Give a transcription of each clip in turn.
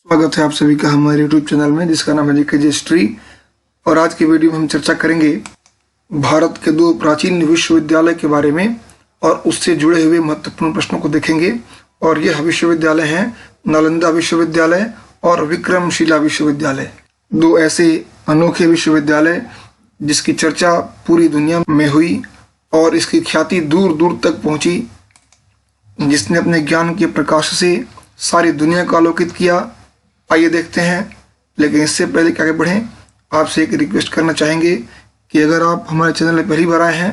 स्वागत है आप सभी का हमारे यूट्यूब चैनल में जिसका नाम है जीके हिस्ट्री। और आज की वीडियो में हम चर्चा करेंगे भारत के दो प्राचीन विश्वविद्यालय के बारे में और उससे जुड़े हुए महत्वपूर्ण प्रश्नों को देखेंगे। और यह विश्वविद्यालय हैं नालंदा विश्वविद्यालय और विक्रमशिला विश्वविद्यालय, दो ऐसे अनोखे विश्वविद्यालय जिसकी चर्चा पूरी दुनिया में हुई और इसकी ख्याति दूर दूर तक पहुंची, जिसने अपने ज्ञान के प्रकाश से सारी दुनिया को आलोकित किया। आइए देखते हैं, लेकिन इससे पहले कि आगे बढ़ें आपसे एक रिक्वेस्ट करना चाहेंगे कि अगर आप हमारे चैनल में पहली बार आए हैं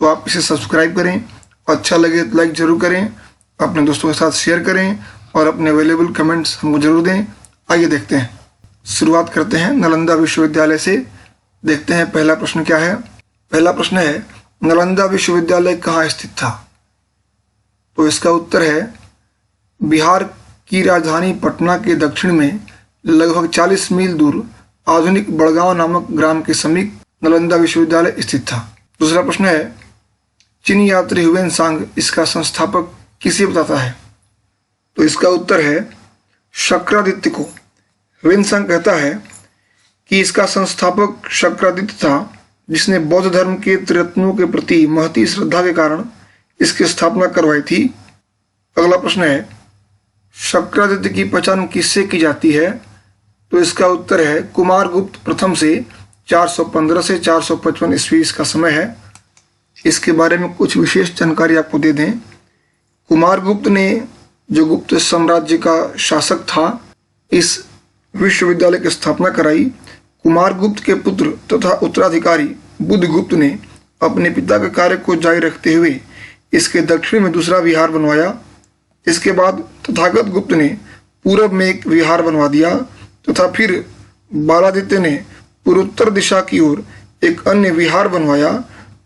तो आप इसे सब्सक्राइब करें, अच्छा लगे तो लाइक ज़रूर करें, अपने दोस्तों के साथ शेयर करें और अपने अवेलेबल कमेंट्स हमको ज़रूर दें। आइए देखते हैं, शुरुआत करते हैं नालंदा विश्वविद्यालय से। देखते हैं पहला प्रश्न क्या है। पहला प्रश्न है, नालंदा विश्वविद्यालय कहाँ स्थित था? तो इसका उत्तर है बिहार की राजधानी पटना के दक्षिण में लगभग 40 मील दूर आधुनिक बड़गांव नामक ग्राम के समीप नालंदा विश्वविद्यालय स्थित था। दूसरा प्रश्न है, चीनी यात्री ह्वेनसांग इसका संस्थापक किसे बताता है? तो इसका उत्तर है शक्रादित्य को। ह्वेनसांग कहता है कि इसका संस्थापक शक्रादित्य था, जिसने बौद्ध धर्म के त्रिरत्नों के प्रति महती श्रद्धा के कारण इसकी स्थापना करवाई थी। अगला प्रश्न है, शक्रादित्य की पहचान किससे की जाती है? तो इसका उत्तर है कुमारगुप्त प्रथम से 415 से 455 ईस्वी इसका समय है। इसके बारे में कुछ विशेष जानकारी आपको दे दें। कुमारगुप्त ने, जो गुप्त साम्राज्य का शासक था, इस विश्वविद्यालय की स्थापना कराई। कुमारगुप्त के पुत्र तथा उत्तराधिकारी बुद्धगुप्त ने अपने पिता के कार्य को जारी रखते हुए इसके दक्षिण में दूसरा विहार बनवाया। इसके बाद तथागत गुप्त ने पूरब में एक विहार बनवा दिया तथा फिर बालादित्य ने पूर्वोत्तर दिशा की ओर एक अन्य विहार बनवाया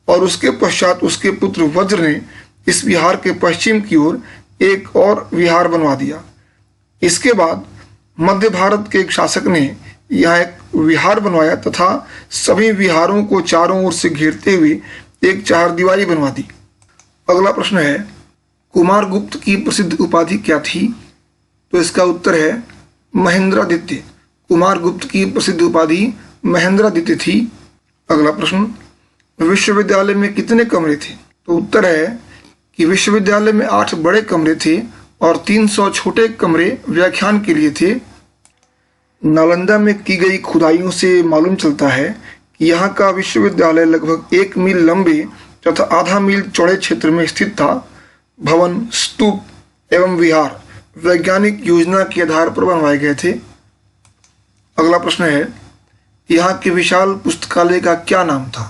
और उसके पश्चात उसके पुत्र वज्र ने इस विहार के पश्चिम की ओर एक और विहार बनवा दिया। इसके बाद मध्य भारत के एक शासक ने यहाँ एक विहार बनवाया तथा सभी विहारों को चारों ओर से घेरते हुए एक चारदीवारी बनवा दी। अगला प्रश्न है, कुमारगुप्त की प्रसिद्ध उपाधि क्या थी? तो इसका उत्तर है महेंद्रादित्य। कुमारगुप्त की प्रसिद्ध उपाधि महेंद्रादित्य थी। अगला प्रश्न, विश्वविद्यालय में कितने कमरे थे? तो उत्तर है कि विश्वविद्यालय में 8 बड़े कमरे थे और 300 छोटे कमरे व्याख्यान के लिए थे। नालंदा में की गई खुदाइयों से मालूम चलता है कि यहाँ का विश्वविद्यालय लगभग 1 मील लंबे तथा आधा मील चौड़े क्षेत्र में स्थित था। भवन, स्तूप एवं विहार वैज्ञानिक योजना के आधार पर बनवाए गए थे। अगला प्रश्न है, यहाँ के विशाल पुस्तकालय का क्या नाम था?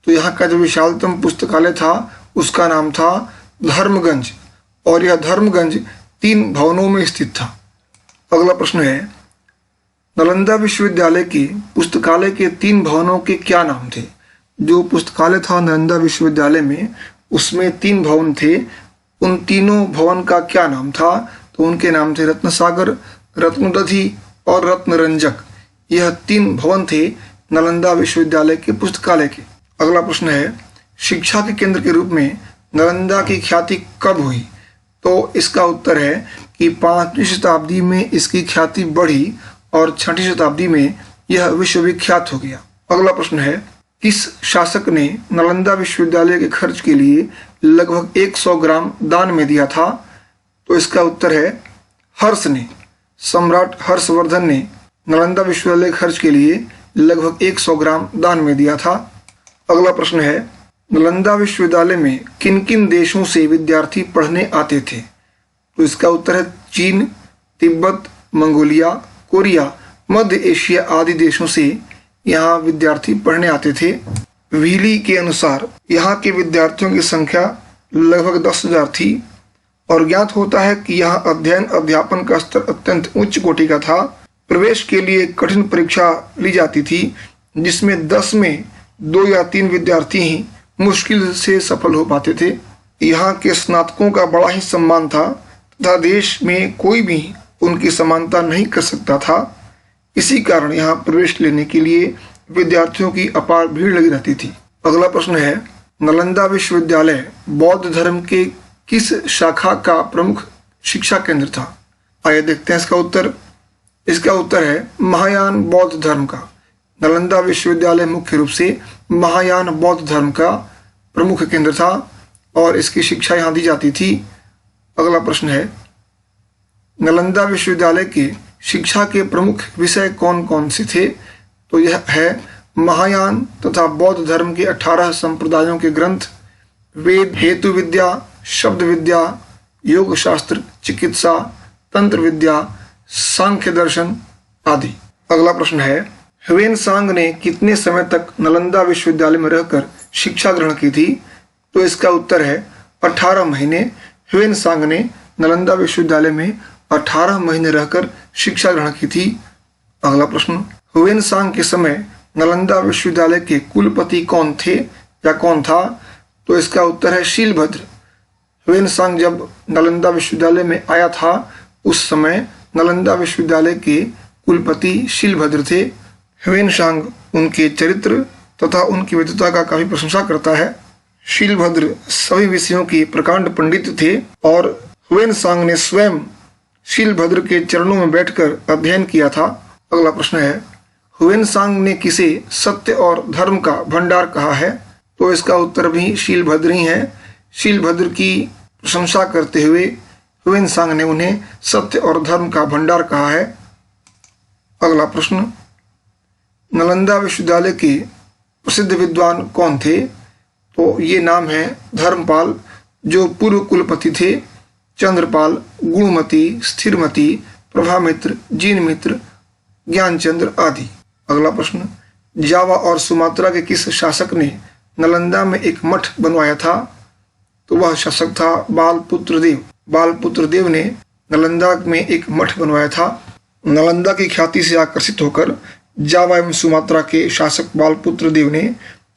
तो यहाँ का जो विशालतम पुस्तकालय था उसका नाम था धर्मगंज और यह धर्मगंज 3 भवनों में स्थित था। अगला प्रश्न है, नालंदा विश्वविद्यालय के पुस्तकालय के 3 भवनों के क्या नाम थे? जो पुस्तकालय था नालंदा विश्वविद्यालय में, उसमें 3 भवन थे। उन तीनों भवन का क्या नाम था? तो उनके नाम थे रत्नसागर, रत्नदधि और रत्नरंजक। यह 3 भवन थे नालंदा विश्वविद्यालय के पुस्तकालय के। अगला प्रश्न है, शिक्षा के केंद्र के रूप में नालंदा की ख्याति कब हुई? तो इसका उत्तर है कि 5वीं शताब्दी में इसकी ख्याति बढ़ी और 6वीं शताब्दी में यह विश्वविख्यात हो गया। अगला प्रश्न है, किस शासक ने नालंदा विश्वविद्यालय के खर्च के लिए लगभग 100 ग्राम दान में दिया था? तो इसका उत्तर है हर्ष ने। सम्राट हर्षवर्धन ने नालंदा विश्वविद्यालय खर्च के लिए लगभग 100 ग्राम दान में दिया था। अगला प्रश्न है, नालंदा विश्वविद्यालय में किन किन देशों से विद्यार्थी पढ़ने आते थे? तो इसका उत्तर है चीन, तिब्बत, मंगोलिया, कोरिया, मध्य एशिया आदि देशों से यहाँ विद्यार्थी पढ़ने आते थे। व्हीली के अनुसार यहाँ के विद्यार्थियों की संख्या लगभग 10,000 थी और ज्ञात होता है कि यहाँ अध्ययन अध्यापन का स्तर अत्यंत उच्च कोटि का था। प्रवेश के लिए कठिन परीक्षा ली जाती थी, जिसमें 10 में 2 या 3 विद्यार्थी ही मुश्किल से सफल हो पाते थे। यहाँ के स्नातकों का बड़ा ही सम्मान था तथा देश में कोई भी उनकी समानता नहीं कर सकता था। इसी कारण यहाँ प्रवेश लेने के लिए विद्यार्थियों की अपार भीड़ लगी रहती थी। अगला प्रश्न है, नालंदा विश्वविद्यालय बौद्ध धर्म के किस शाखा का प्रमुख शिक्षा केंद्र था? आइए देखते हैं इसका उत्तर। इसका उत्तर है महायान बौद्ध धर्म का। नालंदा विश्वविद्यालय मुख्य रूप से महायान बौद्ध धर्म का प्रमुख केंद्र था और इसकी शिक्षा यहाँ दी जाती थी। अगला प्रश्न है, नालंदा विश्वविद्यालय के शिक्षा के प्रमुख विषय कौन कौन से थे? तो यह है महायान तथा बौद्ध धर्म के 18 संप्रदायों के ग्रंथ, वेद, हेतु विद्या, शब्द विद्या, योग शास्त्र, चिकित्सा, तंत्र विद्या, सांख्य दर्शन आदि। अगला प्रश्न है, ह्वेनसांग ने कितने समय तक नालंदा विश्वविद्यालय में रहकर शिक्षा ग्रहण की थी? तो इसका उत्तर है 18 महीने। ह्वेनसांग ने नालंदा विश्वविद्यालय में 18 महीने रहकर शिक्षा ग्रहण की थी। अगला प्रश्न, ह्वेनसांग के समय नालंदा विश्वविद्यालय के कुलपति कौन थे या कौन था? तो इसका उत्तर है शीलभद्र। ह्वेनसांग जब नालंदा विश्वविद्यालय में आया था उस समय नालंदा विश्वविद्यालय के कुलपति शीलभद्र थे। ह्वेनसांग उनके चरित्र तथा उनकी विद्वता का काफी प्रशंसा करता है। शीलभद्र सभी विषयों के प्रकांड पंडित थे और ह्वेनसांग ने स्वयं शीलभद्र के चरणों में बैठकर अध्ययन किया था। अगला प्रश्न है, ह्वेनसांग ने किसे सत्य और धर्म का भंडार कहा है? तो इसका उत्तर भी शीलभद्र ही है। शीलभद्र की प्रशंसा करते हुए ह्वेनसांग ने उन्हें सत्य और धर्म का भंडार कहा है। अगला प्रश्न, नालंदा विश्वविद्यालय के प्रसिद्ध विद्वान कौन थे? तो ये नाम है धर्मपाल, जो पूर्व कुलपति थे, चंद्रपाल, गुणमती, स्थिरमती, प्रभामित्र, जीनमित्र, ज्ञानचंद्र आदि। अगला प्रश्न, जावा और सुमात्रा के किस शासक ने नालंदा में एक मठ बनवाया था? तो वह शासक था बालपुत्र देव। बालपुत्र देव ने नालंदा में एक मठ बनवाया था। नालंदा की ख्याति से आकर्षित होकर जावा एवं सुमात्रा के शासक बालपुत्र देव ने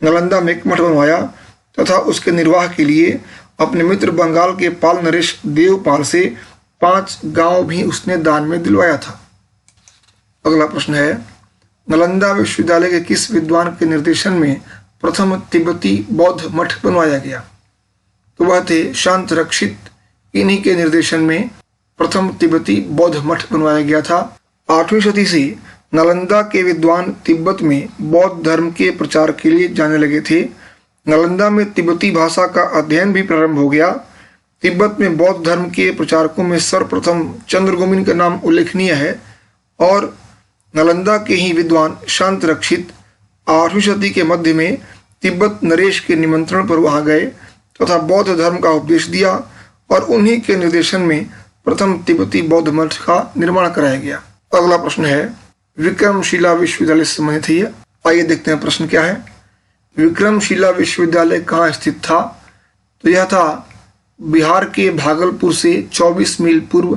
नालंदा में एक मठ बनवाया तथा उसके निर्वाह के लिए अपने मित्र बंगाल के पाल नरेश देवपाल से 5 गांव भी उसने दान में दिलवाया था। अगला प्रश्न है, नालंदा विश्वविद्यालय के किस विद्वान के निर्देशन में प्रथम तिब्बती बौद्ध मठ बनवाया गया? तो वह थे शांत रक्षित। इन्हीं के निर्देशन में प्रथम तिब्बती बौद्ध मठ बनवाया गया था। 8वीं सदी से नालंदा के विद्वान तिब्बत में बौद्ध धर्म के प्रचार के लिए जाने लगे थे। नालंदा में तिब्बती भाषा का अध्ययन भी प्रारंभ हो गया। तिब्बत में बौद्ध धर्म के प्रचारकों में सर्वप्रथम चंद्रगुमिन का नाम उल्लेखनीय है और नालंदा के ही विद्वान शांत रक्षित 8वीं सदी के मध्य में तिब्बत नरेश के निमंत्रण पर वहां गए तथा बौद्ध धर्म का उपदेश दिया और उन्हीं के निर्देशन में प्रथम तिब्बती बौद्ध मठ का निर्माण कराया गया। अगला प्रश्न है, विक्रमशिला विश्वविद्यालय से संबंधित है ये। आइए देखते हैं प्रश्न क्या है। विक्रमशिला विश्वविद्यालय कहाँ स्थित था? तो यह था बिहार के भागलपुर से 24 मील पूर्व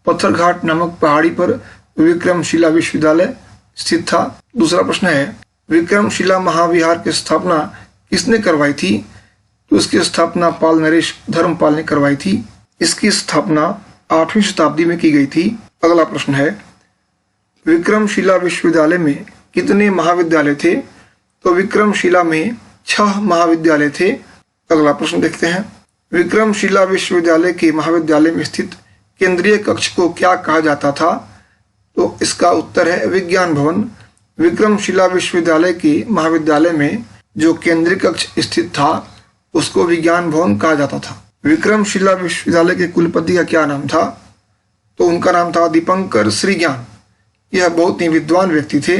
पत्थरघाट नामक पहाड़ी पर विक्रमशिला विश्वविद्यालय स्थित था। दूसरा प्रश्न है, विक्रमशिला महाविहार की स्थापना किसने करवाई थी? तो इसकी स्थापना पाल नरेश धर्मपाल ने करवाई थी। इसकी स्थापना 8वीं शताब्दी में की गई थी। अगला प्रश्न है, विक्रमशिला विश्वविद्यालय में कितने महाविद्यालय थे? तो विक्रमशिला में 6 महाविद्यालय थे। अगला प्रश्न देखते हैं, विक्रमशिला विश्वविद्यालय के महाविद्यालय में स्थित केंद्रीय कक्ष को क्या कहा जाता था? तो इसका उत्तर है विज्ञान भवन। विक्रमशिला विश्वविद्यालय के महाविद्यालय में जो केंद्रीय कक्ष स्थित था उसको विज्ञान भवन कहा जाता था। विक्रमशिला विश्वविद्यालय के कुलपति का क्या नाम था? तो उनका नाम था दीपंकर श्रीज्ञान। यह बहुत ही विद्वान व्यक्ति थे।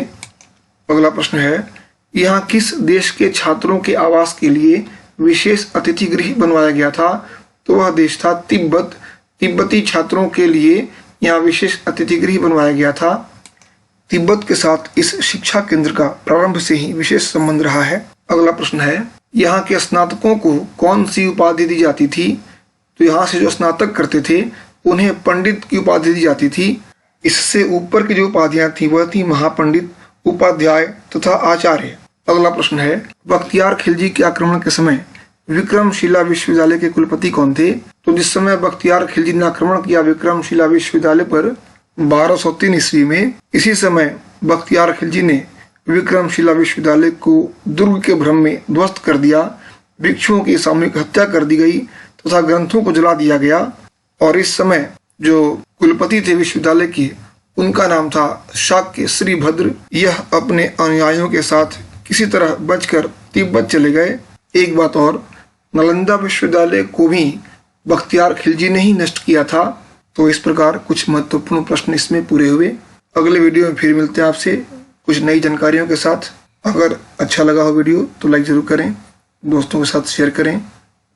अगला प्रश्न है, यहाँ किस देश के छात्रों के आवास के लिए विशेष अतिथि गृह बनवाया गया था? तो वह देश था तिब्बत। तिब्बती छात्रों के लिए यहाँ विशेष अतिथि गृह बनवाया गया था। तिब्बत के साथ इस शिक्षा केंद्र का प्रारंभ से ही विशेष संबंध रहा है। अगला प्रश्न है, यहाँ के स्नातकों को कौन सी उपाधि दी जाती थी? तो यहाँ से जो स्नातक करते थे उन्हें पंडित की उपाधि दी जाती थी। इससे ऊपर की जो उपाधियां थी वह थी महापंडित, उपाध्याय तथा आचार्य। अगला प्रश्न है, बख्तियार खिलजी के आक्रमण के समय विक्रमशिला विश्वविद्यालय के कुलपति कौन थे? तो जिस समय बख्तियार खिलजी ने आक्रमण किया विक्रमशिला विश्वविद्यालय पर 1203 ईस्वी में, इसी समय बख्तियार खिलजी ने विक्रमशिला विश्वविद्यालय को दुर्ग के भ्रम में ध्वस्त कर दिया। भिक्षुओं की सामूहिक हत्या कर दी गई तथा ग्रंथों को जला दिया गया और इस समय जो कुलपति थे विश्वविद्यालय के उनका नाम था शाक्य श्रीभद्र। यह अपने अनुयायियों के साथ किसी तरह बचकर तिब्बत चले गए। एक बात और, नालंदा विश्वविद्यालय को भी बख्तियार खिलजी ने ही नष्ट किया था। तो इस प्रकार कुछ महत्वपूर्ण प्रश्न इसमें पूरे हुए। अगले वीडियो में फिर मिलते हैं आपसे कुछ नई जानकारियों के साथ। अगर अच्छा लगा हो वीडियो तो लाइक जरूर करें, दोस्तों के साथ शेयर करें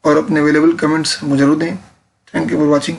और अपने अवेलेबल कमेंट्स मुझे जरूर दें। Thank you for watching.